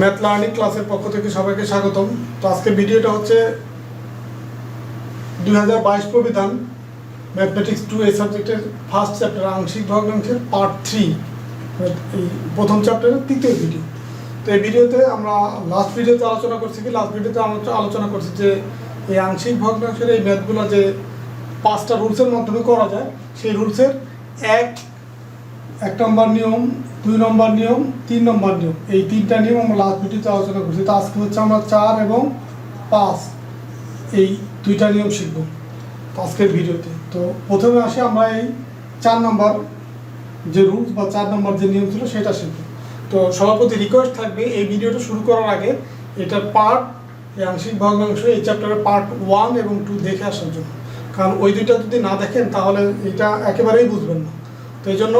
Math learning ক্লাসের পক্ষ থেকে সবাইকে স্বাগতম। তো আজকে ভিডিওটা হচ্ছে 2022 প্রবিধান ম্যাথমেটিক্স 2 এই সাবজেক্টের ফার্স্ট চ্যাপ্টার আংশিক ভগ্নাংশের পার্ট 3, এই প্রথম চ্যাপ্টারের তৃতীয় ভিডিও। তো এই ভিডিওতে আমরা লাস্ট ভিডিওতে আলোচনা করছি যে এই আংশিক ভগ্নাংশের এই ম্যাথগুলো যে 5টা রুলসের মাধ্যমে করা যায়, সেই রুলসের এক নম্বর নিয়ম, 2 নম্বর নিয়ম, 3 নম্বর নিয়ম, এই 3টা নিয়ম আমরা লাস্ট ভিডিওতে আলোচনা করছি। তো আজকে হচ্ছে আমরা 4 এবং 5 এই 2টা নিয়ম শিখব আজকের ভিডিওতে। তো প্রথমে আসি আমরা এই 4 নম্বর যে রুলস বা 4 নম্বর যে নিয়ম ছিল সেটা শিখব। তো সবার প্রতি রিকোয়েস্ট থাকবে এই ভিডিওটা শুরু করার আগে এটার পার্ট, এই আংশিক ভগ্নাংশ এই চ্যাপ্টারের পার্ট 1 এবং 2 দেখে আসার জন্য, কারণ ওই দুইটা যদি না দেখেন তাহলে এটা একেবারেই বুঝবেন না। তো এই জন্য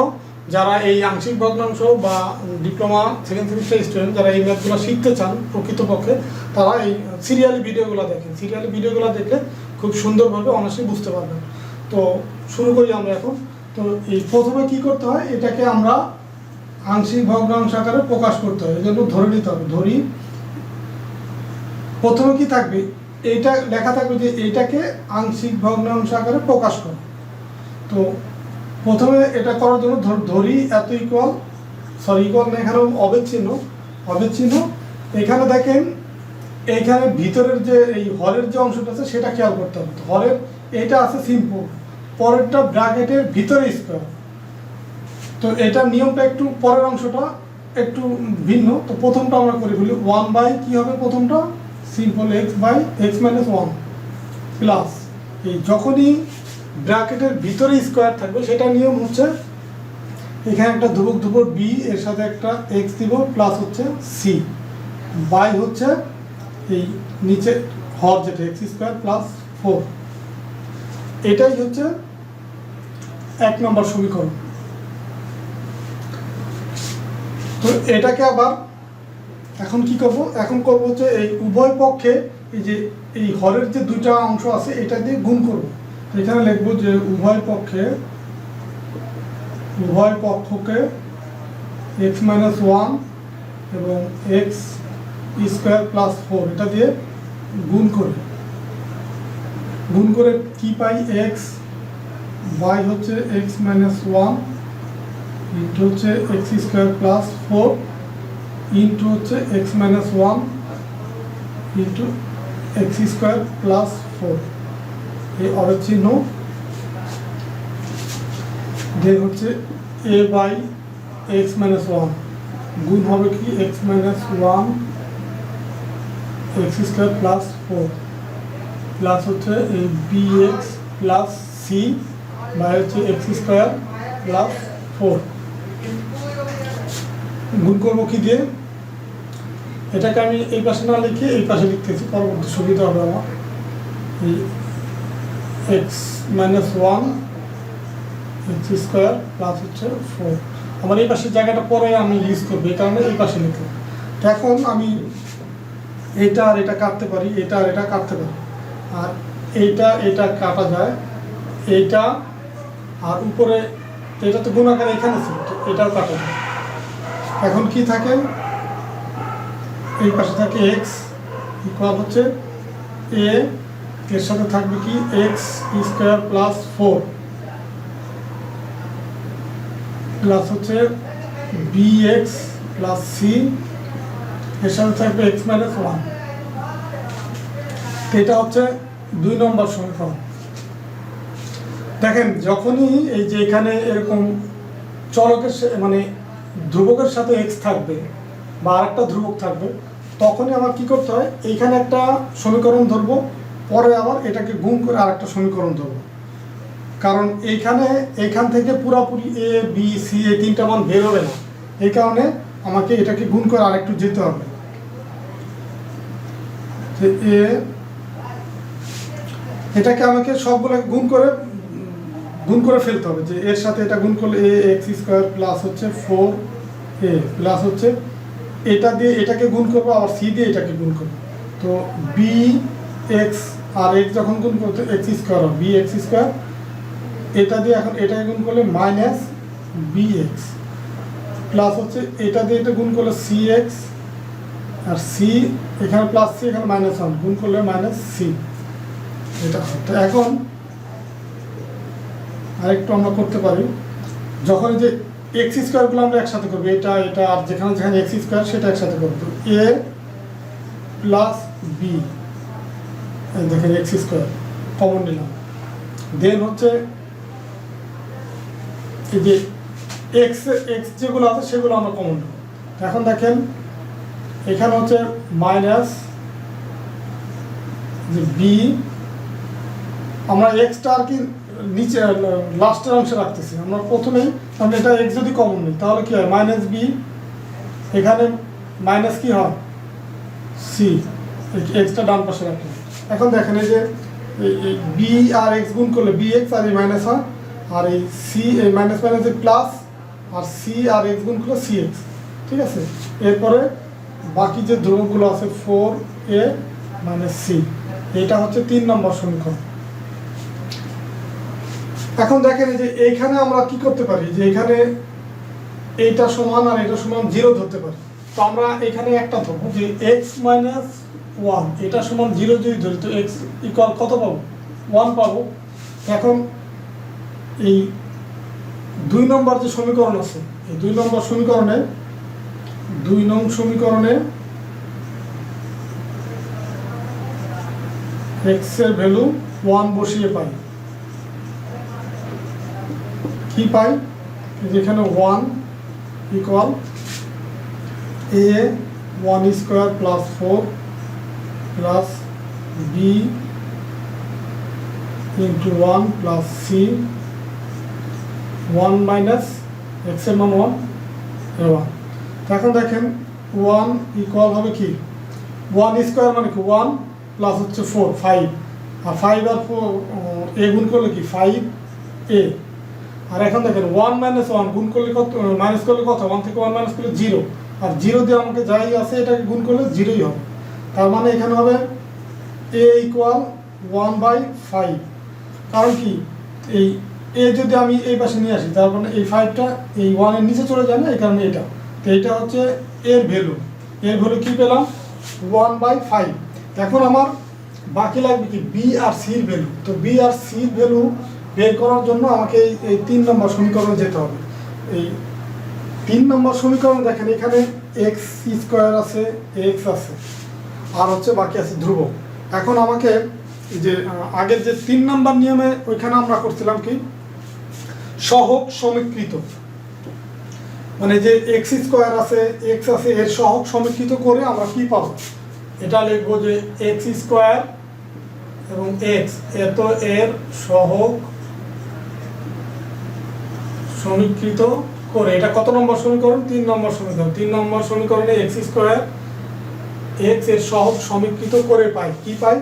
যারা এই আংশিক ভগ্নাংশ বা ডিপ্লোমা সেকেন্ড সেমিস্টার স্টুডেন্ট যারা এই ম্যাথগুলো শিখতে চান প্রকৃতপক্ষে, তারা এই সিরিয়ালি ভিডিওগুলো দেখেন। সিরিয়ালি ভিডিওগুলো দেখলে খুব সুন্দরভাবে অনায়াসেই বুঝতে পারবেন। তো শুরু করি আমরা এখন। তো এই প্রথমে কি করতে হয়, এটাকে আমরা আংশিক ভগ্নাংশ আকারে প্রকাশ করতে হয়। এই জন্য ধরে নিতে হবে, ধরি প্রথমে কি থাকবে, এইটা লেখা থাকবে যে এইটাকে আংশিক ভগ্নাংশ আকারে প্রকাশ করো। তো প্রথমে এটা করার জন্য ধরি এত ইকুয়াল না, এখানে অবিচ্ছিন্ন। এখানে দেখেন এইখানে ভিতরের যে এই হরের যে অংশটা আছে সেটা খেয়াল করতে হবে। হরের এইটা আছে সিম্পল, পরেরটা ব্র্যাকেটের ভিতরে স্কোয়ার। তো এটা নিয়মটা একটু পরের অংশটা একটু ভিন্ন। তো প্রথমটা আমরা করে ফেলি, 1 বাই কি হবে প্রথমটা, simple x by x minus 1 plus এই যখনই ব্র্যাকেটের ভিতরে স্কোয়ার থাকবে সেটা নিয়ম হচ্ছে এখানে একটা ধ্রুবক b, এর সাথে একটা x দিব, প্লাস হচ্ছে c বাই হচ্ছে এই নিচে হর যেটা x স্কোয়ার প্লাস 4। এটাই হচ্ছে 1 নম্বর সমীকরণ। তো এটাকে আবার এখন কি করব, এখন করব হচ্ছে এই উভয় পক্ষে এই যে এই হরের যে দুইটা অংশ আছে এটা দিয়ে গুণ করব। এখানে লিখবো যে উভয় পক্ষকে x মাইনাস 1 এবং x স্কোয়ার প্লাস 4 এটা দিয়ে গুণ করে কি পাই, x বাই হচ্ছে x মাইনাস 1 ইন্টু হচ্ছে x স্কোয়ার প্লাস 4 ইন্টু হচ্ছে x minus 1 into x square plus 4, এই অবিচ্ছিন্ন দেন হচ্ছে a বাই x মাইনাস 1 গুণ হবে কি x minus 1 x square plus 4 plus হচ্ছে এই bx প্লাস c বাই হচ্ছে x স্কোয়ার প্লাস 4। গুণ করবো কি দিয়ে, এটাকে আমি এই পাশে না লিখে এই পাশে লিখতেছি, পরবর্তী সুবিধা হবে আমার। এই x minus 1 x square plus হচ্ছে 4, আমার এই পাশের জায়গাটা পরে আমি ইউজ করবো, এই কারণে এই পাশে লিখলাম। এখন আমি এটা আর এটা কাটতে পারি, এটা আর এটা কাটতে পারি, আর এটা কাটা যায়, এইটা আর উপরে এটা তো গুণ আকারে এখানে ছিল, তো এটাও কাটা যায়। এখন কি থাকে, এই পাশে থাকে x ইকুয়াল হচ্ছে a, এর সাথে থাকবে কি x স্কোয়ার প্লাস 4 প্লাস হচ্ছে bx প্লাস c, এর সাথে থাকবে x মাইনাস 1। এটা হচ্ছে 2 নম্বর সমীকরণ। দেখেন যখনই এই যে এখানে এরকম চলকের মানে ধ্রুবকের সাথে x থাকবে বা আরেকটা ধ্রুবক থাকবে, তখনই আমার কি করতে হয়, এইখানে একটা সমীকরণ ধরবো, পরে আবার এটাকে গুণ করে আরেকটা সমীকরণ ধরবো। কারণ এইখান থেকে পুরোপুরি a b c এই 3টা মান বের হবে না, এই কারণে আমাকে এটাকে গুণ করে আরেকটু যেতে হবে। যে এটাকে আমাকে সবগুলো গুণ করে ফেলতে হবে, যে এর সাথে এটা গুণ করলে a x স্কোয়ার প্লাস হচ্ছে 4a প্লাস হচ্ছে এটা দিয়ে এটাকে গুণ করবো, আবার c দিয়ে এটাকে গুণ করবো। তো b x আর x যখন গুণ করতে x স্কোয়ার হবে, b x স্কোয়ার, এটা দিয়ে এখন এটাকে গুণ করলে মাইনাস bx প্লাস হচ্ছে এটা দিয়ে এটা গুণ করলে cx আর সি এখানে প্লাস সি এখানে মাইনাস ওয়ান, গুণ করলে মাইনাস সি, এটা হয়। তো এখন আরেকটু আমরা করতে পারি, যখন যে এক্স স্কোয়ারগুলো আমরা একসাথে করবো, এটা এটা আর যেখানে যেখানে এক্স স্কোয়ার সেটা একসাথে করবো, এ প্লাস বি, দেখেন এক্স স্কোয়ার কমন নিলাম, দেন হচ্ছে এই যে এক্স এক্স যেগুলো আছে সেগুলো আমরা কমন নেব। এখন দেখেন এখানে হচ্ছে মাইনাস যে বি, আমরা এক্সটা আর কি নিচে লাস্টের অংশে রাখতেছি আমরা প্রথমেই, আমরা এটা এক্স যদি কমন নিই তাহলে কি হয়, মাইনাস বি, এখানে মাইনাস কি হয় সি, এক্সটা ডান পাশে রাখলাম। এখন দেখেন এই যে বি আর এক্স গুণ করলে বি এক্স আর এই মাইনাস হয়, আর এই সি এই মাইনাস মাইনাস প্লাস, আর সি আর এক্স গুণ করলে সি এক্স, ঠিক আছে। এরপরে বাকি যে ধ্রুবকগুলো আছে 4a মাইনাস সি, এটা হচ্ছে 3 নম্বর সমীকরণ। এখন দেখেন যে এইখানে আমরা কি করতে পারি, যে এখানে এইটা সমান আর এটা সমান 0 ধরতে পারি। তো আমরা এখানে একটা ধরবো যে এক্স মাইনাস ওয়ান, এটা সমান 0 যদি ধরি তো এক্স ইকুয়াল কত পাবো, 1 পাবো। এখন এই 2 নম্বর যে সমীকরণ আছে, এই 2 নম্বর সমীকরণে 2 নং সমীকরণে এক্স এর ভ্যালু 1 বসিয়ে পাই, কি পাই, যেখানে 1 equal a 1 square plus 4 plus b into 1 plus c 1 minus x এর মান 1 1। এখন দেখেন 1 ইকুয়াল হবে কি, 1 স্কোয়ার মানে কি 1 প্লাস হচ্ছে 4 5, আর 5 আর 4 এ গুণ করলে কি 5 এ, আর এখন দেখেন 1 মাইনাস 1 গুণ করলে কত, মাইনাস করলে কত, 1 থেকে 1 মাইনাস করলে 0, আর 0 দিয়ে আমাকে যাই আছে এটাকে গুণ করলে 0ই হবে। তার মানে এখানে হবে এ ইকুয়াল 1/5, কারণ কি এই এ যদি আমি এই পাশে নিয়ে আসি তার মানে এই 5টা এই 1 এর নিচে চলে যায় না, এই কারণে এটা, তো এটা হচ্ছে এর ভ্যালু, এর ভ্যালু কি পেলাম 1/5। এখন আমার বাকি লাগবে কি বি আর সির ভ্যালু, তো বি আর সির ভ্যালু বের করার জন্য আমাকে এই 3 নম্বর সমীকরণে যেতে হবে। এই 3 নম্বর সমীকরণ দেখেন এখানে এক্স স্কোয়ার আছে, এক্স আছে, আর হচ্ছে বাকি আছে ধ্রুবক। এখন আমাকে যে আগের যে 3 নম্বর নিয়মে ওইখানে আমরা করছিলাম কি সহগ সমীকৃত, মানে যে এক্স স্কোয়ার আছে এক্স আছে এর সহগ সমীকৃত করে আমরা কি পাবো, এটা লিখবো যে এক্স স্কোয়ার এবং এক্স এত এর সহগ সমীকৃত করে, এটা কত নম্বর সমীকরণ, 3 নম্বর সমীকরণ। 3 নম্বর সমীকরণে এক্স স্কোয়ার এক্স এর সহগ সমীকৃত করে পাই, কি পাই,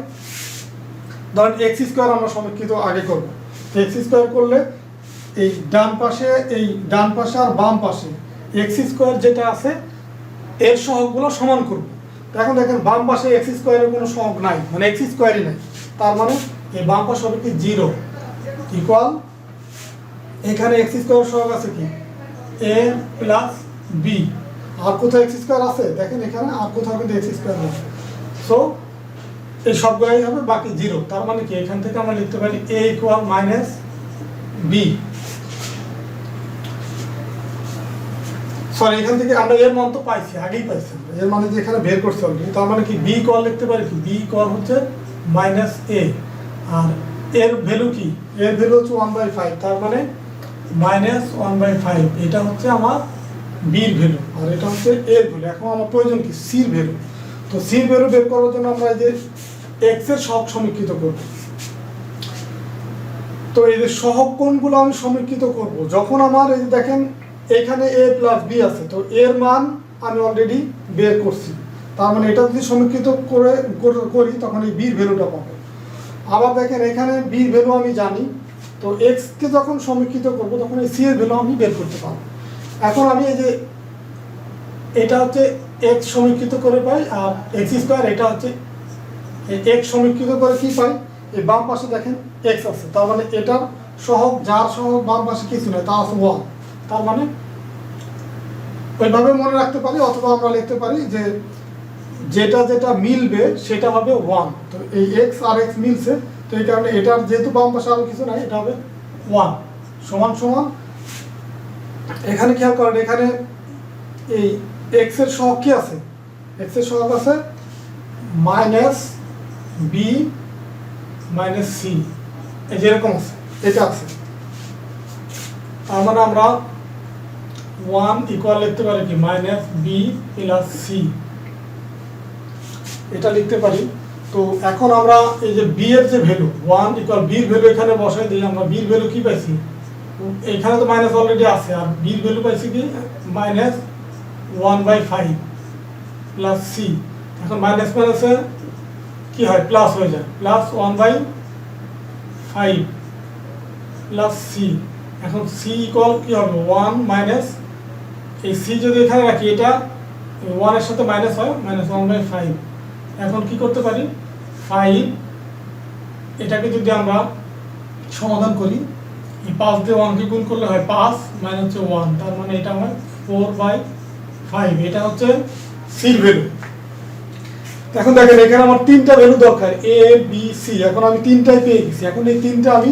ধরেন এক্স স্কোয়ার আমরা সমীকৃত আগে করব, এক্স স্কোয়ার করলে এই ডান পাশে আর বাম পাশে এক্স স্কোয়ার যেটা আছে এর সহগগুলো সমান করব। তো এখন দেখেন বাম পাশে এক্স স্কোয়ারের কোনো সহগ নাই, মানে এক্স স্কোয়ারই নাই, তার মানে এই বাম পাশে হবে কি 0 ইকুয়াল, এখানে এক্স স্কোয়ার সহগ আছে কি এ প্লাস বি, আর কোথাও এক্স স্কোয়ার আছে দেখেন এখানে, আর কোথাও কিন্তু এক্স স্কোয়ার নেই, সো এই সবগুলোই হবে বাকি 0। তার মানে কি এখান থেকে আমরা লিখতে পারি এ ইকুয়াল মাইনাস বি, সরি এখান থেকে আমরা এর মান তো পাইছি, আগেই পাইছি, এর মানে যে এখানে বের করতে হবে, তার মানে কি বি ইকুয়াল লিখতে পারি কি, বি ইকুয়াল হচ্ছে মাইনাস এ, আর এর ভ্যালু কি, এর ভ্যালু হচ্ছে 1/5, তার মানে মাইনাস 1/5, এটা হচ্ছে আমার বির ভ্যালু, আর এটা হচ্ছে এর ভ্যালু। এখন আমার প্রয়োজন কি সির ভ্যালু, তো সির ভ্যালু বের করার জন্য আমরা এই যে এক্স এর সহগ সমীকৃত করব। তো এই যে সহগ কোণগুলো আমি সমীকৃত করব, যখন আমার এই যে দেখেন এখানে এ প্লাস বি আছে, তো এর মান আমি অলরেডি বের করছি, তার মানে এটা যদি সমীকৃত করি তখন এই বির ভ্যালুটা পাবো। আবার দেখেন এখানে বির ভ্যালু আমি জানি, তো এক্সকে যখন সমীকৃত করব তখন এই সি এর ভ্যালু আমি বের করতে পারবো। এখন আমি এই যে এটা হচ্ছে এক্স সমীকৃত করে পাই, আর এক্স স্কোয়ার এটা হচ্ছে এক্স সমীকৃত করে কি পাই, এই বাম পাশে দেখেন এক্স আছে, তার মানে এটার সহগ যার সহগ বাম পাশে কিছু নয় তা আছে 1, তার মানে ওইভাবে মনে রাখতে পারি, অথবা আমরা লিখতে পারি যে যেটা যেটা মিলবে সেটা হবে 1। তো এই এক্স আর এক্স মিলছে, তো এই কারণে এটার যেহেতু বাম পাশে আরও কিছু নাই, এটা হবে 1 সমান সমান। এখানে খেয়াল করেন, এখানে এই এক্স এর সহগ কি আছে? এক্স এর সহগ আছে মাইনাস বি মাইনাস সি, এই যেরকম আছে এটা আছে। তার মানে আমরা 1 ইকুয়াল লিখতে পারি কি মাইনাস বি প্লাস সি, এটা লিখতে পারি। তো এখন আমরা এই যে বি এর যে ভ্যালু 1 ইকুয়াল বির ভ্যালু এখানে বসাই দিই। আমরা বির ভ্যালু কি পাইছি? এখানে তো মাইনাস অলরেডি আছে, আর বির ভ্যালু পাইছি কি মাইনাস 1/5 প্লাস সি। এখন মাইনাস মাইনাসে কি হয়? প্লাস হয়ে যায়, প্লাস 1/5 প্লাস সি। এখন সি ইকুয়াল কি হবে? 1 মাইনাস এই সি যদি এখানে রাখি, এটা 1 এর সাথে মাইনাস হয়, মাইনাস 1/5। এখন কি করতে পারি? 5 এটাকে যদি আমরা সমাধান করি, এই 5 দিয়ে 1 কে গুণ করলে হয় 5 মানে হচ্ছে 1, তার মানে এটা হয় 4/5। এটা হচ্ছে সির ভ্যালু। এখন দেখেন এখানে আমার তিনটা ভ্যালু দরকার, এ বি সি। এখন আমি তিনটাই পেয়ে গেছি। এখন এই তিনটা আমি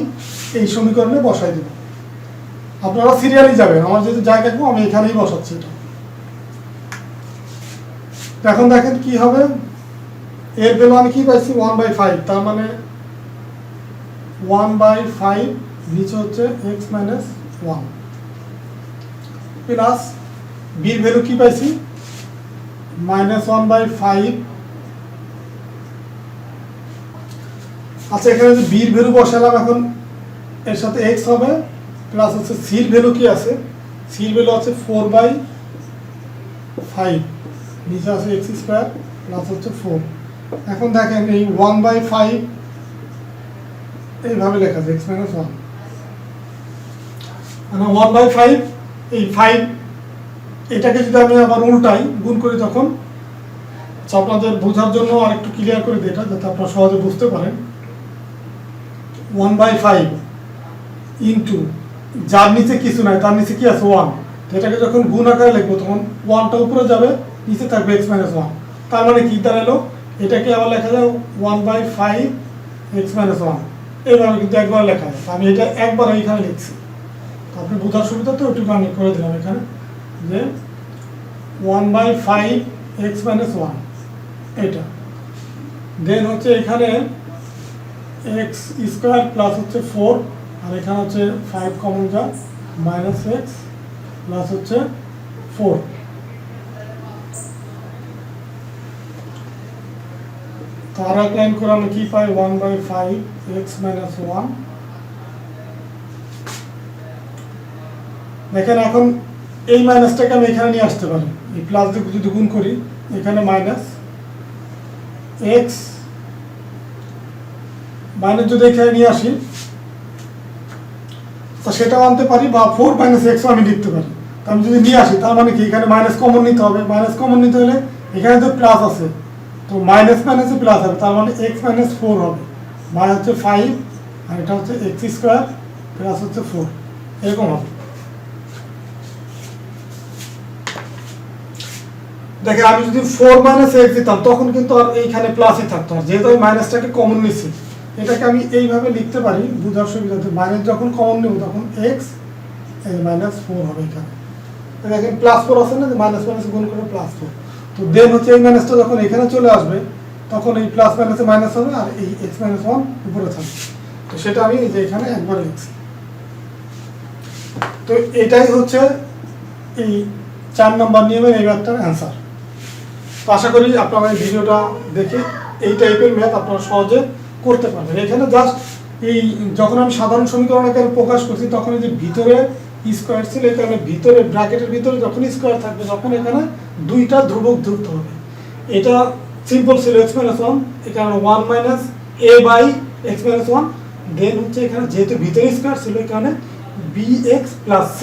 এই সমীকরণে বসাই দেব। আপনারা সিরিয়ালি যাবেন, আমার যেহেতু জায়গা থাকবো আমি এখানেই বসাচ্ছি এটা। এখন দেখেন কি হবে, এর ভ্যালু আমি কি পাইছি? 1/5, তার মানে 1/5 নিচে হচ্ছে x মাইনাস 1 প্লাস বির ভ্যালু কি পাইছি? মাইনাস 1/5। আচ্ছা, এখানে যে বির ভ্যালু বসালাম, এখন এর সাথে x হবে, প্লাস হচ্ছে সির ভ্যালু কি আছে? সির ভ্যালু আছে 4/5, নিচে আছে x স্কয়ার প্লাস হচ্ছে 4। এখন দেখেন এই 1/5 এইভাবে লেখা যায়, x মাইনাস 1 মানে 1/5। এই 5 এটাকে যদি আমি আবার উল্টাই গুণ করি, তখন আপনাদের বোঝার জন্য আর একটু ক্লিয়ার করে দিই এটা, যাতে আপনারা সহজে বুঝতে পারেন। 1/5 ইন্টু যার নিচে কিছু নাই, তার নিচে কি আছে? 1। তো এটাকে যখন গুণ আকারে লিখবো, তখন 1টা উপরে যাবে, নিচে থাকবে x মাইনাস 1। তার মানে কি দাঁড়ালো? এটাকে আবার লেখা যায় 1/5 x মাইনাস 1। এইভাবে কিন্তু একবার লেখা যায়। আমি এটা একবার এইখানে লিখছি, আপনি বোঝার সুবিধা তো ওইটুকু আমি করে দিলাম এখানে, যে 1/5 x মাইনাস 1 এটা। দেন হচ্ছে এখানে x স্কোয়ার প্লাস হচ্ছে 4, আর এখানে হচ্ছে 5 কমন যা, মাইনাস x প্লাস হচ্ছে 4। তার এক লাইন করে আমি কি পাই? 1/5 x মাইনাস 1। দেখেন এখন এই মাইনাসটাকে আমি এখানে নিয়ে আসতে পারি, এই প্লাস দিয়ে যদি গুণ করি, এখানে মাইনাস x মাইনাস যদি এখানে নিয়ে আসি, তো সেটাও আনতে পারি, বা 4 মাইনাস x আমি লিখতে পারি। আমি যদি নিয়ে আসি, তার মানে কি এখানে মাইনাস কমন নিতে হবে। মাইনাস কমন নিতে হলে এখানে তো প্লাস আছে, তো মাইনাস মাইনাসে প্লাস হবে, তার মানে x মাইনাস 4 হবে। মানে হচ্ছে 5, আর এটা হচ্ছে x স্কোয়ার প্লাস হচ্ছে 4, এরকম হবে। দেখেন আমি যদি 4 মাইনাস x দিতাম, তখন কিন্তু আর এইখানে প্লাসই থাকতো। আর যেহেতু আমি মাইনাসটাকে কমন নিচ্ছি, এটাকে আমি এইভাবে লিখতে পারি বোঝার সুবিধাতে। মাইনাস যখন কমন নেব, তখন x মাইনাস 4 হবে এখানে। দেখেন প্লাস 4 আছে না, মাইনাস মাইনাস গুণ করে প্লাস 4। তো দেন হচ্ছে এই মাইনাসটা যখন এখানে চলে আসবে, তখন এই প্লাস মাইনাসে মাইনাস হবে, আর এই x মাইনাস 1 উপরে থাকবে। তো সেটা আমি এই যে এখানে একবার লিখছি। তো এটাই হচ্ছে এই 4 নম্বর নিয়মের এই ম্যাথটার অ্যান্সার। তো আশা করি আপনারা এই ভিডিওটা দেখে এই টাইপের ম্যাথ আপনারা সহজে করতে পারবেন। এখানে জাস্ট এই যখন আমি সাধারণ সমীকরণ আকারে প্রকাশ করছি, তখন এই যে ভিতরে স্কোয়ার ছিল, এই কারণে ভিতরে ব্র্যাকেটের ভিতরে যখন স্কোয়ার থাকবে, তখন এখানে দুইটা ধ্রুবক ধরতে হবে। এটা সিম্পল ছিল x মাইনাস 1, এখানে 1 minus a by x minus 1। Then হচ্ছে এখানে যেহেতু ভিতরে স্কোয়ার ছিল, এখানে bx প্লাস c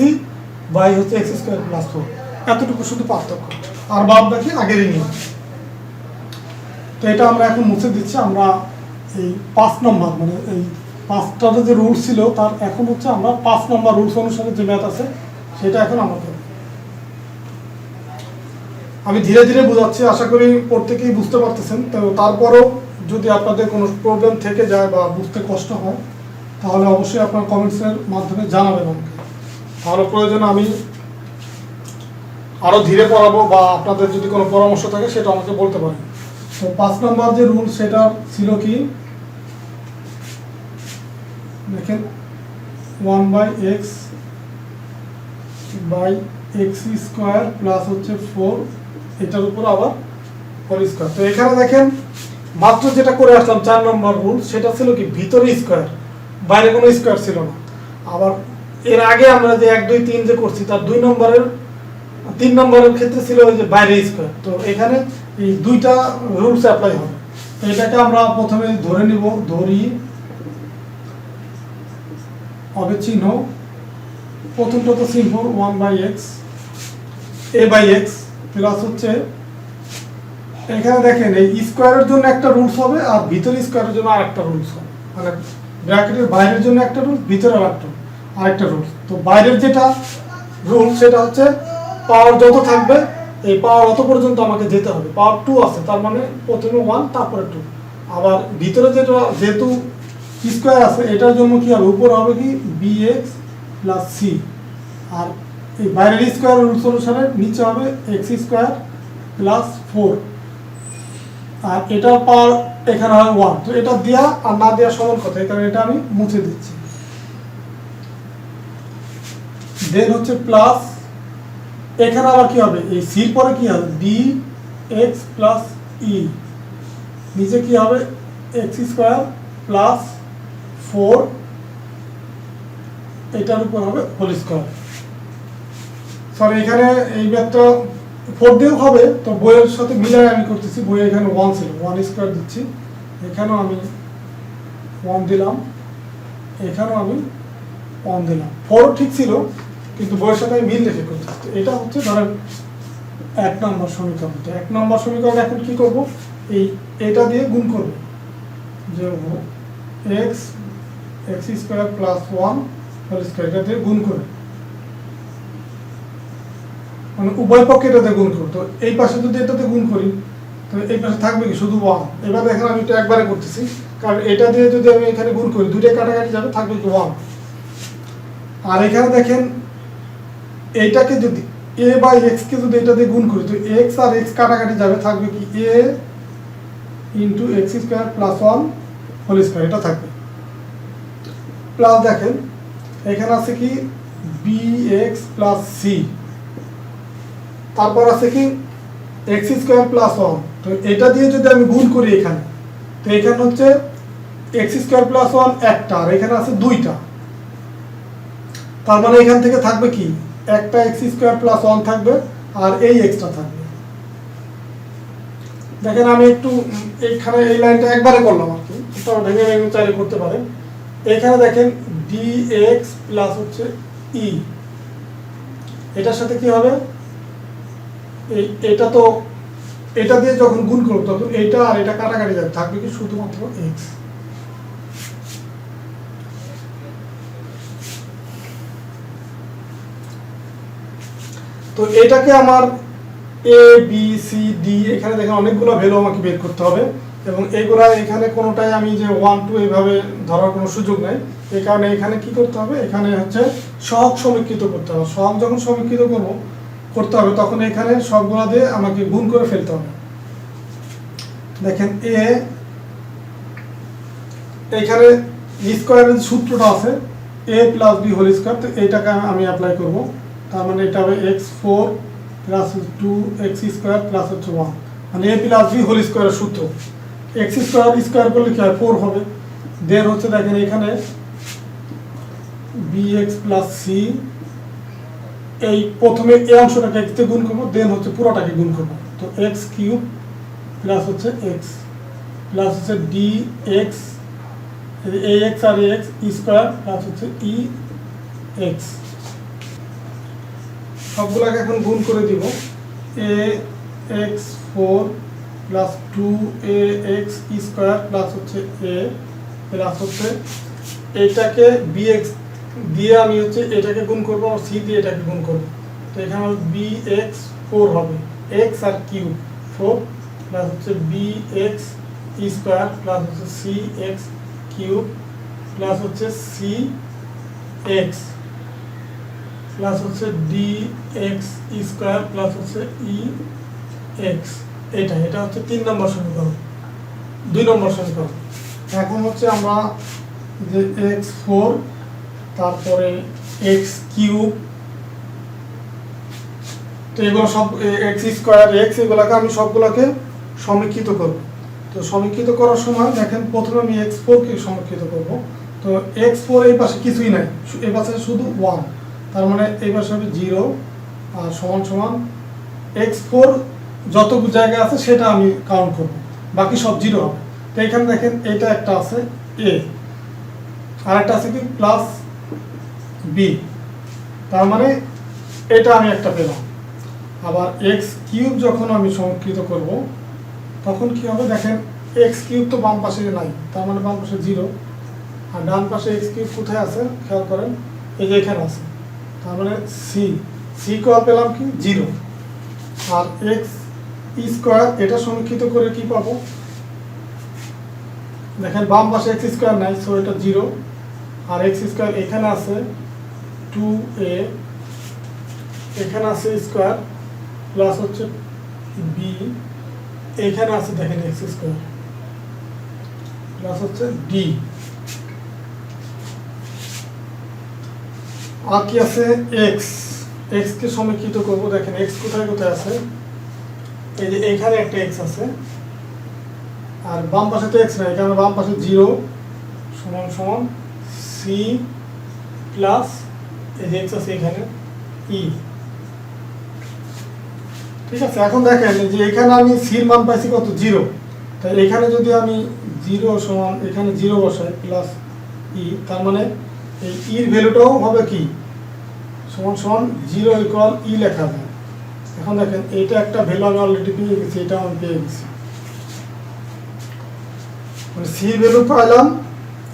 বাই হচ্ছে x স্কোয়ার প্লাস 4, এতটুকু শুধু পার্থক্য, আর বাদ বাকি আগেরই নিয়ম। তো এটা আমরা এখন মুছে দিচ্ছি। আমরা এই 5 নম্বর মানে এই 5টা যে রুলস ছিল, তার এখন হচ্ছে আমরা 5 নম্বর রুলস অনুসারে যে ম্যাথ আছে, সেটা এখন আমরা করব। আমি ধীরে ধীরে বোঝাচ্ছি, আশা করি প্রত্যেকেই বুঝতে পারতেছেন। তো তারপরেও যদি আপনাদের কোনো প্রবলেম থেকে যায় বা বুঝতে কষ্ট হয়, তাহলে অবশ্যই আপনার কমেন্টসের মাধ্যমে জানাবেন আমাকে। তাহলে প্রয়োজনে আমি আরও ধীরে পড়াবো, বা আপনাদের যদি কোনো পরামর্শ থাকে সেটা আমাকে বলতে পারেন। তো 5 নম্বর যে রুল সেটা ছিল কি, দেখেন 1/x স্কোয়ার প্লাস হচ্ছে 4, এটার উপর আবার হোল স্কোয়ার। তো এখানে দেখেন মাত্র যেটা করে আসলাম 4 নম্বর রুল, সেটা ছিল কি ভিতরে স্কোয়ার, বাইরে কোনো স্কোয়ার ছিল না। আবার এর আগে আমরা যে 1 2 3 যে করছি তার 3 নম্বরের ক্ষেত্রে ছিল ওই যে বাইরে স্কোয়ার। তো এখানে এই দুইটা রুলস অ্যাপ্লাই হবে। তো এটাকে আমরা প্রথমে ধরে নিব, ধরি অবিচ্ছিন্ন। প্রথমটা তো সিম্পল, 1/x a/x প্লাস হচ্ছে, এখানে দেখেন এই স্কোয়ারের জন্য একটা রুলস হবে আর ভিতরে স্কোয়ারের জন্য আরেকটা রুলস হবে, মানে ব্র্যাকেটের বাইরের জন্য একটা রুলস, ভিতরে আরেকটা রুলস। তো বাইরের যেটা রুল সেটা হচ্ছে পাওয়ার যত থাকবে এই পাওয়ার অত পর্যন্ত আমাকে যেতে হবে। পাওয়ার 2 আছে, তার মানে প্রথমে 1 তারপরে 2। আবার ভিতরে যেহেতু স্কোয়ার আছে এটার জন্য কি হবে, উপর হবে কি bx প্লাস c, আর এই বাইরের স্কোয়ার রুলস অনুসারে নিচে হবে x স্কোয়ার প্লাস 4, আর এটার পাওয়ার এখানে হয় 1। তো এটা দেওয়া আর না দেওয়া সমান কথা, এই কারণে এটা আমি মুছে দিচ্ছি। দেন হচ্ছে প্লাস, এখানে আবার কি হবে, এই সির পরে কি হবে dx প্লাস e, নিচে কি হবে x স্কোয়ার প্লাস 4, এটার উপর হবে হোল স্কোয়ার। সরি, এখানে এই ব্যাপারটা 4 দিয়েও হবে, তো বইয়ের সাথে মিলাই আমি করতেছি। বইয়ে এখানে 1 ছিল, 1 স্কোয়ার দিচ্ছি, এখানেও আমি 1 দিলাম, এখানেও আমি 1 দিলাম। 4 ঠিক ছিল, কিন্তু বইয়ের সাথে আমি মিল রেখে করতেছি। এটা হচ্ছে ধরেন 1 নম্বর সমীকরণ। তো 1 নম্বর সমীকরণ এখন কি করব, এটা দিয়ে গুণ করব, যে x square plus 1 whole square, এটা দিয়ে গুণ করে, মানে উভয় পক্ষে এটাতে গুণ করব। তো এই পাশে যদি এটাতে গুণ করি, তো এই পাশে থাকবে কি শুধু 1। এবার দেখেন আমি এটা একবারে করতেছি, কারণ এটা দিয়ে যদি আমি এখানে গুণ করি দুইটাই কাটাকাটি যাবে, থাকবে কি 1। আর এখানে দেখেন এইটাকে যদি a/x কে যদি এটা দিয়ে গুণ করি, তো x আর x কাটাকাটি যাবে, থাকবে কি a into x square plus 1 whole square, এটা থাকবে। প্লাস দেখেন এখানে আছে কি bx প্লাস c, তারপর আছে কি x স্কোয়ার প্লাস 1। তো এটা দিয়ে যদি আমি গুণ করি এখানে, তো এখানে হচ্ছে x স্কোয়ার প্লাস 1 একটা, আর এখানে আছে 2টা, তার মানে এখান থেকে থাকবে কি একটা x স্কোয়ার প্লাস 1 থাকবে, আর এই এক্সট্রা থাকবে। দেখেন আমি একটু এইখানে এই লাইনটা একবারে করলাম আর কি, এটা ভেঙে ভেঙে চাইলে করতে পারেন। এখানে দেখেন dx প্লাস হচ্ছে e, এটার সাথে কি হবে, এটা তো এটা দিয়ে যখন গুণ করব তখন এটা আর এটা কাটাকাটি যাবে, থাকবে কি শুধুমাত্র x। তো এটাকে আমার a b c d, এখানে দেখেন অনেকগুলো ভ্যালু আমাকে বের করতে হবে, এবং এগুলা এখানে কোনোটাই আমি যে 1 2 এইভাবে ধরার কোনো সুযোগ নেই। এই কারণে এখানে কি করতে হবে, এখানে হচ্ছে সহগ সমীকৃত করতে হবে। সহগ যখন সমীকৃত করতে হবে তখন এখানে সবগুলা দিয়ে আমাকে গুণ করে ফেলতে হবে। দেখেন এখানে স্কোয়ারের সূত্রটা আছে a plus b whole square, তো এইটাকে আমি অ্যাপ্লাই করব। তার মানে এটা হবে x4 plus 2x square plus হচ্ছে 1, মানে a প্লাস b হোল স্কোয়ারের সূত্র। x স্কোয়ার করলে কি হয় 4 হবে। দেন হচ্ছে দেখেন এখানে bx প্লাস c, এই প্রথমে এই অংশটাকে x দিয়ে গুণ করব, দেন হচ্ছে পুরোটাকে গুণ করব। তো x কিউব প্লাস হচ্ছে x প্লাস হচ্ছে dx, ax আর ax স্কোয়ার প্লাস হচ্ছে ex, সবগুলোকে এখন গুণ করে দিব। ax4 plus 2ax square plus হচ্ছে a প্লাস হচ্ছে এটাকে bx দিয়ে আমি হচ্ছে এটাকে গুণ করবো, আর c দিয়ে এটাকে গুণ করবো। তো এখানে bx4 হবে এক্স আর কিউব 4 প্লাস হচ্ছে বি এক্স স্কোয়ার প্লাস হচ্ছে সি এক্স কিউব প্লাস হচ্ছে সি এক্স প্লাস হচ্ছে ডি এক্স স্কোয়ার প্লাস হচ্ছে ই এক্স। এটা হচ্ছে 3 নম্বর সমীকরণ। 2 নম্বর সমীকরণ। এখন হচ্ছে আমরা যে x4 তারপরে এক্স কিউব, তো এগুলো সব এক্স স্কোয়ার এক্স, এগুলোকে আমি সবগুলোকে সমীকৃত করব। তো সমীকৃত করার সময় দেখেন প্রথমে আমি x4-কে সমীকৃত করব। তো x4 এই পাশে কিছুই নাই, এই পাশে শুধু 1, তার মানে এই পাশে হবে 0 আর সমান সমান x4 যত জায়গা আছে সেটা আমি কাউন্ট করব, বাকি সব 0 হবে। তো এখানে দেখেন এটা একটা আছে a, আর একটা আছে কি প্লাস বি, তার মানে এটা আমি একটা পেলাম। আবার এক্স কিউব যখন আমি সমীকৃত করব তখন কি হবে দেখেন এক্স কিউব তো বাম পাশে নাই, তার মানে বাম পাশে 0, আর ডান পাশে এক্স কিউব কোথায় আছে খেয়াল করেন, এই যে এখানে আছে, তার মানে সি কল পেলাম কি 0। আর এক্স স্কোয়ার এটা সমীকৃত করে কি পাবো দেখেন বাম পাশে এক্স স্কোয়ার নাই, সো এটা 0, আর এক্স স্কোয়ার এখানে আছে 2a, এখানে আছে স্কোয়ার প্লাস হচ্ছে বি, এখানে আছে দেখেন এক্স স্কোয়ার প্লাস হচ্ছে ডি, আর কি আছে এক্স কে সমীকৃত করব। দেখেন এক্স কোথায় কোথায় আছে, এই যে এখানে একটা এক্স আছে, আর বাম পাশে তো এক্স নাই, এখানে বাম পাশে 0 সমান সমান সি প্লাস এই যে এক্স আছে এখানে ই। ঠিক আছে, এখন দেখেন যে এখানে আমি সির মান পাইছি কত 0, তাই এখানে যদি আমি 0 সমান এখানে 0 বসাই প্লাস ই, তার মানে এই ইর ভ্যালুটাও হবে কি সমান সমান 0 ইকুয়াল ই লেখা যায়। এখন দেখেন এইটা একটা ভ্যালু আমি অলরেডি পেয়ে গেছি, এটা আমি পেয়ে গেছি, মানে সির ভ্যালু পাইলাম,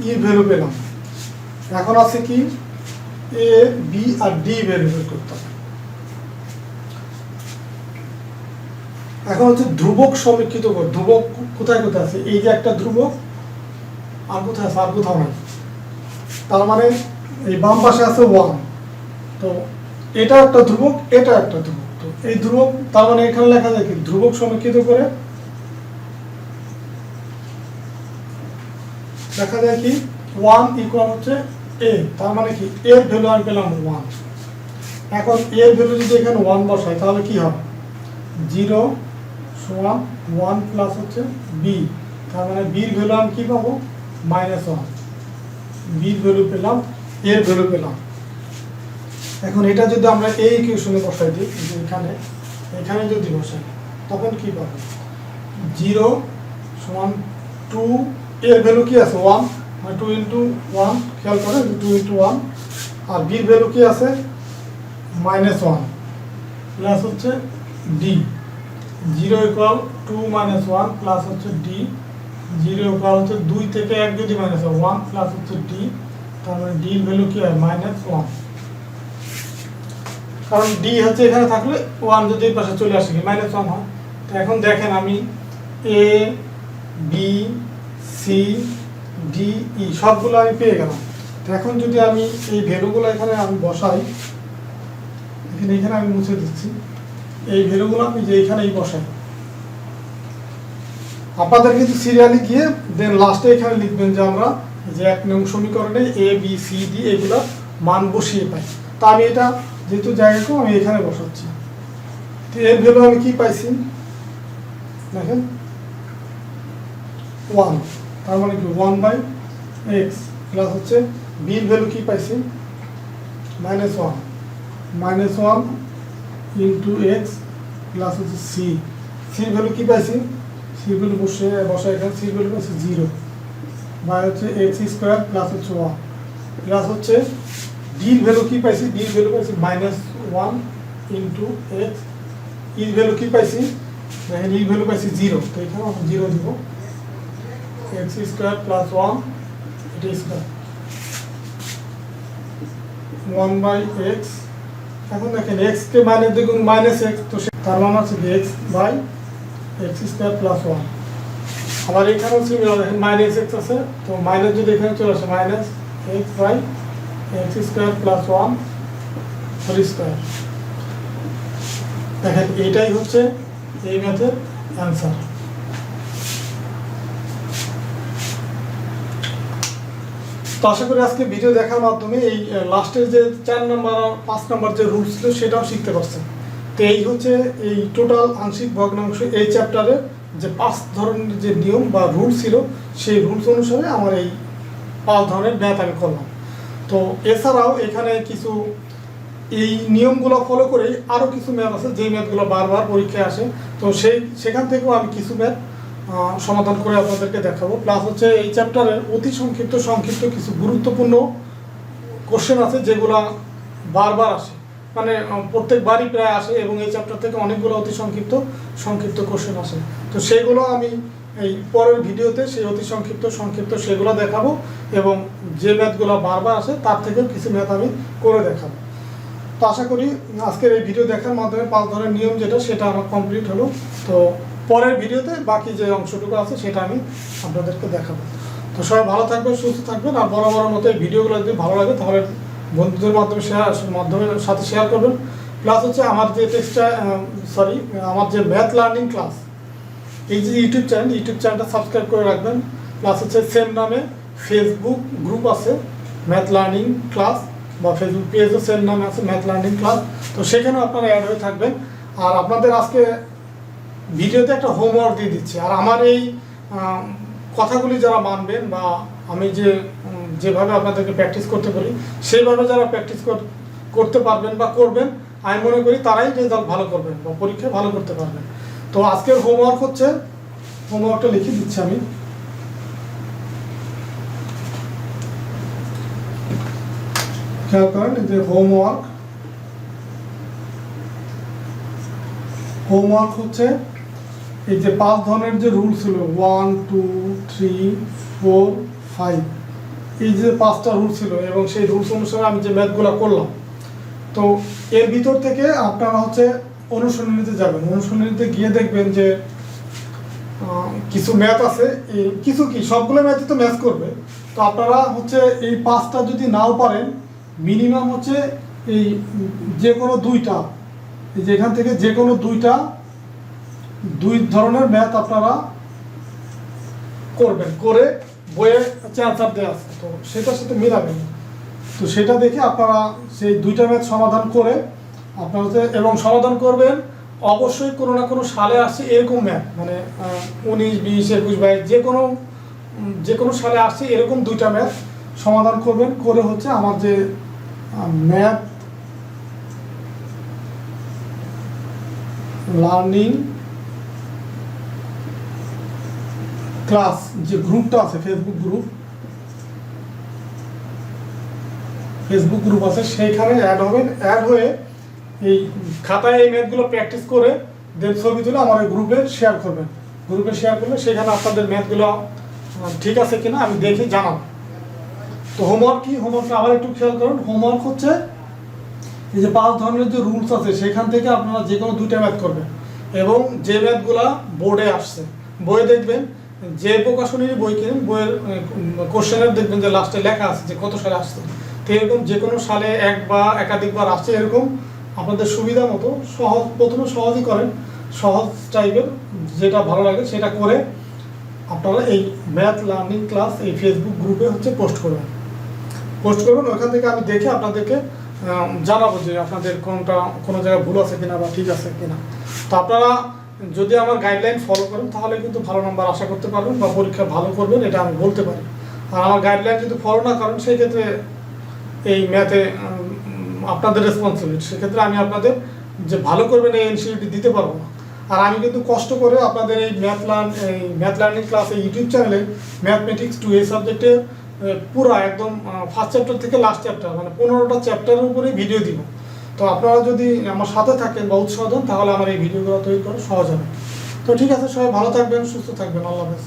ইর ভ্যালু পেলাম। এখন আছে কি A B R D value বের করতে হবে। এখন হচ্ছে ধ্রুবক সমীকৃত কর। ধ্রুবক কোথায় কোথায় আছে, এই যে একটা ধ্রুবক, আর কোথায় আছে, আর কোথাও নাই, তার মানে এই বাম পাশে আছে 1, তো এটা একটা ধ্রুবক, এটা একটা ধ্রুবক, তো এই ধ্রুবক তার মানে এখানে লেখা যায় কি ধ্রুবক সমীকৃত করে দেখা যায় কি 1 ইকুয়াল হচ্ছে a, তার মানে কি এর ভ্যালু আমি পেলাম 1। এখন এর ভ্যালু যদি এখানে 1 বসাই তাহলে কি হবে 0 সমান 1 প্লাস হচ্ছে বি, তার মানে বির ভ্যালু আমি কি পাবো -1, বির ভ্যালু পেলাম, এর ভ্যালু পেলাম। এখন এটা যদি আমরা এই ইকুয়েশনে বসাই দিই, এখানে যদি বসাই তখন কি পাবো 0 সমান 2, এর ভ্যালু কি আছে 1, মানে 2 ইন্টু 1, খেয়াল করে 2 ইন্টু 1, আর বির ভ্যালু কি আছে -1 প্লাস হচ্ছে ডি, 0 ইকুয়াল 2 - 1 প্লাস হচ্ছে ডি, 0 ইকুয়াল হচ্ছে 2 থেকে 1 যদি মাইনাস হয় 1 প্লাস হচ্ছে ডি, তার মানে ডির ভ্যালু কি হয় -1, কারণ ডি হচ্ছে এখানে থাকলে 1 যদি এই পাশে চলে আসে কি -1 হয়। তো এখন দেখেন আমি A B C D E সবগুলো আমি পেয়ে গেলাম। তো এখন যদি আমি এই ভ্যালুগুলো এখানে আমি বসাই, এখানে আমি মুছে দিচ্ছি, এই ভ্যালুগুলো আমি যে এখানেই বসাই, আপনাদের কিন্তু সিরিয়ালি গিয়ে দেন লাস্টে এখানে লিখবেন যে আমরা যে 1 নং সমীকরণে এ বি সি ডি এগুলো মান বসিয়ে পাই। তা আমি এটা যেহেতু জায়গাকে আমি এখানে বসাচ্ছি, তো এর ভ্যালু আমি কি পাইছি দেখেন 1, তার মানে কি 1/x প্লাস হচ্ছে বির ভ্যালু কি পাইছি -1 ইন্টু এক্স প্লাস হচ্ছে সির ভ্যালু কি পাইছি, সির ভ্যালু বসে এখানে সির ভ্যালু পাইছি 0 বাই হচ্ছে এক্স স্কোয়ার প্লাস হচ্ছে 1 প্লাস হচ্ছে ডির ভ্যালু কি পাইছি, ডির ভ্যালু পাইছি -1 ইন্টু এক্স, ইর ভ্যালু কি পাইছি দেখেন ইর ভ্যালু পাইছি 0, তো এখানে আমরা 0 দিব, এক্স স্কোয়ার প্লাস 1 এটা স্কোয়ার 1/x। এখন দেখেন x কে মানে দেখুন -x, তো তার মান হচ্ছে x by x square plus one. আবার এখানেও সিমিলার, দেখেন মাইনাস এক্স আছে, তো মাইনাস যদি এখানে চলে আসে minus x by x square plus one whole square. দেখেন এটাই হচ্ছে এই ম্যাথের অ্যান্সার। তো আশা করি আজকে ভিডিও দেখার মাধ্যমে এই লাস্টের যে 4 নম্বর আর 5 নম্বর যে রুলস ছিল সেটাও শিখতে পারছেন। তো এই হচ্ছে এই টোটাল আংশিক ভগ্নাংশ এই চ্যাপ্টারে যে 5 ধরনের যে নিয়ম বা রুল ছিল সেই রুলস অনুসারে আমার এই 5 ধরনের ম্যাথ আমি করলাম। তো এছাড়াও এখানে কিছু এই নিয়মগুলো ফলো করেই আরও কিছু ম্যাথ আছে যে ম্যাথগুলো বারবার পরীক্ষায় আসে। তো সেখান থেকেও আমি কিছু ম্যাথ সমাধান করে আপনাদেরকে দেখাবো। প্লাস হচ্ছে এই চ্যাপ্টারের অতি সংক্ষিপ্ত কিছু গুরুত্বপূর্ণ কোশ্চেন আছে যেগুলো বারবার আসে, মানে প্রত্যেকবারই প্রায় আসে, এবং এই চ্যাপ্টার থেকে অনেকগুলো অতি সংক্ষিপ্ত কোশ্চেন আসে। তো সেগুলো আমি এই পরের ভিডিওতে সেই অতি সংক্ষিপ্ত সেগুলো দেখাবো, এবং যে ম্যাথগুলো বারবার আসে তার থেকেও কিছু ম্যাথ আমি করে দেখাবো। তো আশা করি আজকের এই ভিডিও দেখার মাধ্যমে 5 ধরনের নিয়ম সেটা আমার কমপ্লিট হলো। তো পরের ভিডিওতে বাকি যে অংশটুকু আছে সেটা আমি আপনাদেরকে দেখাবো। তো সবাই ভালো থাকবেন, সুস্থ থাকবেন, আর বড় মতো এই ভিডিওগুলো যদি ভালো লাগে তাহলে বন্ধুদের মাধ্যমে সাথে শেয়ার করবেন। প্লাস হচ্ছে আমার যে আমার যে ম্যাথ লার্নিং ক্লাস, এই যে ইউটিউব চ্যানেলটা সাবস্ক্রাইব করে রাখবেন। প্লাস হচ্ছে সেম নামে ফেসবুক গ্রুপ আছে ম্যাথ লার্নিং ক্লাস, বা ফেসবুক পেজও সেম নামে আছে ম্যাথ লার্নিং ক্লাস। তো সেখানেও আপনারা অ্যাড হয়ে থাকবেন। আর আপনাদের আজকে ভিডিওতে একটা হোমওয়ার্ক দিয়ে দিচ্ছি, আর আমার এই কথাগুলি যারা মানবেন, বা আমি যেভাবে আপনাদেরকে প্র্যাকটিস করতে বলি সেইভাবে যারা প্র্যাকটিস করতে পারবেন বা করবেন, আমি মনে করি তারাই রেজাল্ট ভালো করবেন বা পরীক্ষায় ভালো করতে পারবেন। তো আজকের হোমওয়ার্ক হচ্ছে, হোমওয়ার্কটা লিখে দিচ্ছি আমি। খেয়াল করেন যে হোমওয়ার্ক হচ্ছে এই যে 5 ধরনের যে রুল ছিল 1 2 3 4 5, এই যে 5টা রুল ছিল, এবং সেই রুলস অনুসারে আমি যে ম্যাথগুলো করলাম। তো এর ভিতর থেকে আপনারা হচ্ছে অনুশীলনীতে যাবেন। অনুশীলনীতে গিয়ে দেখবেন যে কিছু ম্যাথ আছে, কিছু কি সবগুলো ম্যাথই তো ম্যাথ করবে। তো আপনারা হচ্ছে এই 5টা যদি নাও পারেন, মিনিমাম হচ্ছে এই যে কোনো 2টা, যেখান থেকে যে কোনো 2 ধরনের ম্যাথ আপনারা করবেন, করে বইয়ে অ্যান্সার দেওয়া আছে তো সেটার সাথে মিলাবেন। তো সেটা দেখে আপনারা সেই 2টা ম্যাথ সমাধান করে আপনারা এবং সমাধান করবেন অবশ্যই কোনো না কোনো সালে আসছে এরকম ম্যাথ, মানে 19 20 21 22 যে কোনো সালে আসছে এরকম 2টা ম্যাথ সমাধান করবেন। করে হচ্ছে আমার যে ম্যাথ লার্নিং ক্লাস যে গ্রুপটা আছে, ফেসবুক গ্রুপ আছে, সেইখানে অ্যাড হবেন। অ্যাড হয়ে এই খাতায় এই ম্যাথগুলো প্র্যাকটিস করে দেন ছবি তুলে আমার এই গ্রুপে শেয়ার করবেন। গ্রুপে শেয়ার করলে সেখানে আপনাদের ম্যাথগুলো ঠিক আছে কিনা আমি দেখে জানাবো। তো হোমওয়ার্কটা আবার একটু খেয়াল করুন। হোমওয়ার্ক হচ্ছে এই যে 5 ধরনের যে রুলস আছে সেখান থেকে আপনারা যে কোনো 2টা ম্যাথ করবেন, এবং যে ম্যাথগুলা বোর্ডে আসছে বইয়ে দেখবেন, যে প্রকাশনীর বই কিনেন বইয়ের কোশ্চেনের দেখবেন যে লাস্টে লেখা আছে যে কত সালে আসছে। তো এরকম যে কোনো সালে এক বা একাধিকবার আসছে, এরকম আপনাদের সুবিধা মতো প্রথমে সহজই করেন, সহজ টাইপের যেটা ভালো লাগে সেটা করে আপনারা এই ম্যাথ লার্নিং ক্লাস এই ফেসবুক গ্রুপে হচ্ছে পোস্ট করবেন। ওখান থেকে আমি দেখে আপনাদেরকে জানাবো যে আপনাদের কোনো জায়গায় ভুল আছে কিনা বা ঠিক আছে কিনা। তো আপনারা যদি আমার গাইডলাইন ফলো করেন তাহলে কিন্তু ভালো নাম্বার আশা করতে পারবেন বা পরীক্ষা ভালো করবেন, এটা আমি বলতে পারি। আর আমার গাইডলাইন যদি ফলো না করেন সেই ক্ষেত্রে এই ম্যাথে আপনাদের রেসপন্সিবিলিটি, সেক্ষেত্রে আমি আপনাদের যে ভালো করবেন এই এনসিইআরটি দিতে পারবো না। আর আমি কিন্তু কষ্ট করে আপনাদের এই ম্যাথ লার্নিং ক্লাস এই ইউটিউব চ্যানেলে ম্যাথমেটিক্স 2 এই সাবজেক্টের পুরো একদম ফার্স্ট চ্যাপ্টার থেকে লাস্ট চ্যাপ্টার মানে 15টা চ্যাপ্টারের উপরেই ভিডিও দিব। তো আপনারা যদি আমার সাথে থাকেন বা উৎসাহ দেন তাহলে আমার এই ভিডিওগুলো তৈরি করা সহজ হবে। তো ঠিক আছে, সবাই ভালো থাকবেন, সুস্থ থাকবেন, আল্লাহ হাফেজ।